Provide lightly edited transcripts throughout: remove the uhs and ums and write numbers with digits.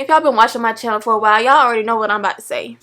if y'all been watching my channel for a while, y'all already know what I'm about to say.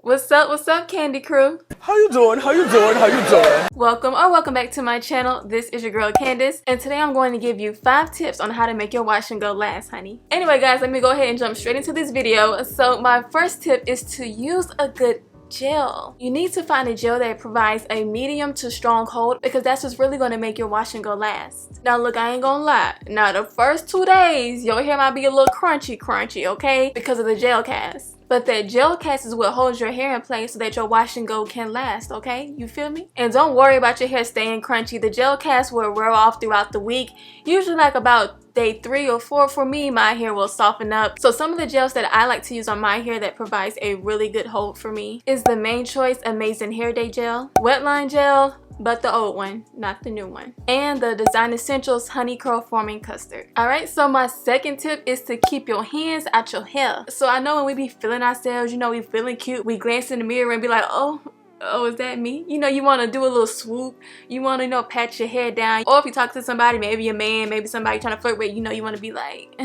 What's up, Candi Crew? How you doing? How you doing? How you doing? Welcome back to my channel. This is your girl Candace, and today I'm going to give you 5 tips on how to make your wash and go last, honey. Anyway guys, let me go ahead and jump straight into this video. So my first tip is to use a good gel. You need to find a gel that provides a medium to strong hold, because that's what's really going to make your wash and go last. Now look, I ain't gonna lie, now the first 2 days your hair might be a little crunchy, okay, because of the gel cast. But that gel cast is what holds your hair in place so that your wash and go can last, okay? You feel me? And don't worry about your hair staying crunchy. The gel cast will wear off throughout the week. Usually like about day 3 or 4 for me, my hair will soften up. So some of the gels that I like to use on my hair that provides a really good hold for me is the Main Choice Amazing Hair Day Gel, Wetline Gel, but the old one, not the new one, and the Design Essentials Honey Curl Forming Custard. Alright, so my second tip is to keep your hands out your hair. So I know when we be feeling ourselves, you know, we feeling cute, we glance in the mirror and be like, oh, is that me? You know, you want to do a little swoop, you want to, you know, pat your hair down, or if you talk to somebody, maybe a man, maybe somebody trying to flirt with, you know, you want to be like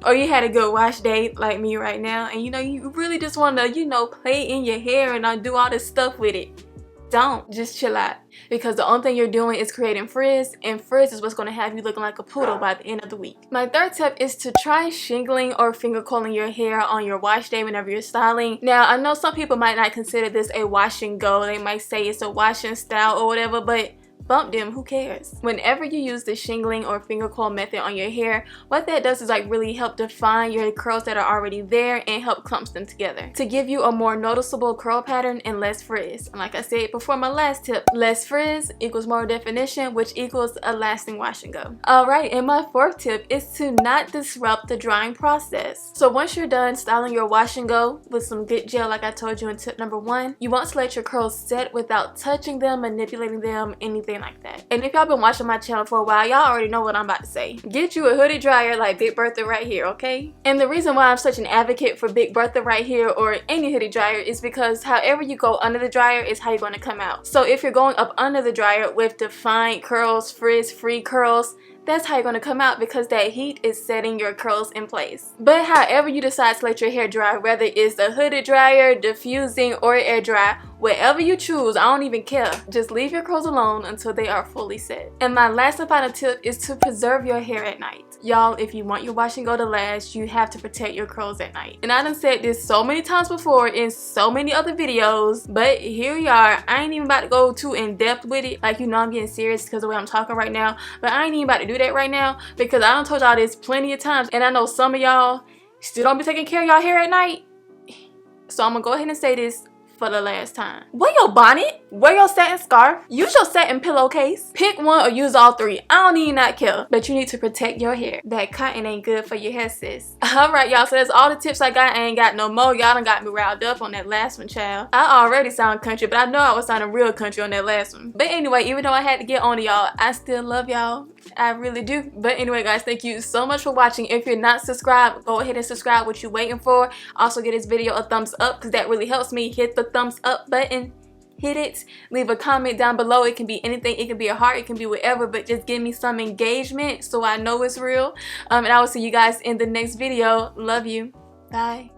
or you had a good wash day like me right now, and you know, you really just want to, you know, play in your hair and do all this stuff with it. Don't. Just chill out, because the only thing you're doing is creating frizz, and frizz is what's going to have you looking like a poodle by the end of the week. My third tip is to try shingling or finger coiling your hair on your wash day whenever you're styling. Now I know some people might not consider this a wash and go, they might say it's a wash and style or whatever, but bump them, who cares? Whenever you use the shingling or finger coil method on your hair, what that does is like really help define your curls that are already there and help clump them together to give you a more noticeable curl pattern and less frizz. And like I said before, my last tip, less frizz equals more definition, which equals a lasting wash and go. Alright, and my fourth tip is to not disrupt the drying process. So once you're done styling your wash and go with some good gel like I told you in tip number 1, you want to let your curls set without touching them, manipulating them, anything like that. And if y'all been watching my channel for a while, y'all already know what I'm about to say. Get you a hooded dryer like Big Bertha right here, okay? And the reason why I'm such an advocate for Big Bertha right here or any hooded dryer is because however you go under the dryer is how you're going to come out. So if you're going up under the dryer with defined curls, frizz-free curls, that's how you're going to come out, because that heat is setting your curls in place. But however you decide to let your hair dry, whether it's a hooded dryer, diffusing, or air dry, whatever you choose, I don't even care. Just leave your curls alone until they are fully set. And my last and final tip is to preserve your hair at night. Y'all, if you want your wash and go to last, you have to protect your curls at night. And I done said this so many times before in so many other videos, but here we are. I ain't even about to go too in depth with it. Like, you know, I'm getting serious because of the way I'm talking right now, but I ain't even about to do that right now, because I done told y'all this plenty of times, and I know some of y'all still don't be taking care of y'all hair at night. So I'm gonna go ahead and say this for the last time. Wear your bonnet, wear your satin scarf, use your satin pillowcase, pick one or use all 3. I don't even not care, but you need to protect your hair. That cotton ain't good for your hair, sis. Alright y'all, so that's all the tips I got. I ain't got no more. Y'all done got me riled up on that last one, child. I already sound country, but I know I was sounding real country on that last one. But anyway, even though I had to get on to y'all, I still love y'all. I really do. But anyway guys, thank you so much for watching. If you're not subscribed, go ahead and subscribe. What you waiting for? Also give this video a thumbs up, because that really helps me. Hit the thumbs up button, hit it, leave a comment down below. It can be anything, it can be a heart, it can be whatever, but just give me some engagement so I know it's real. And I will see you guys in the next video. Love you. Bye.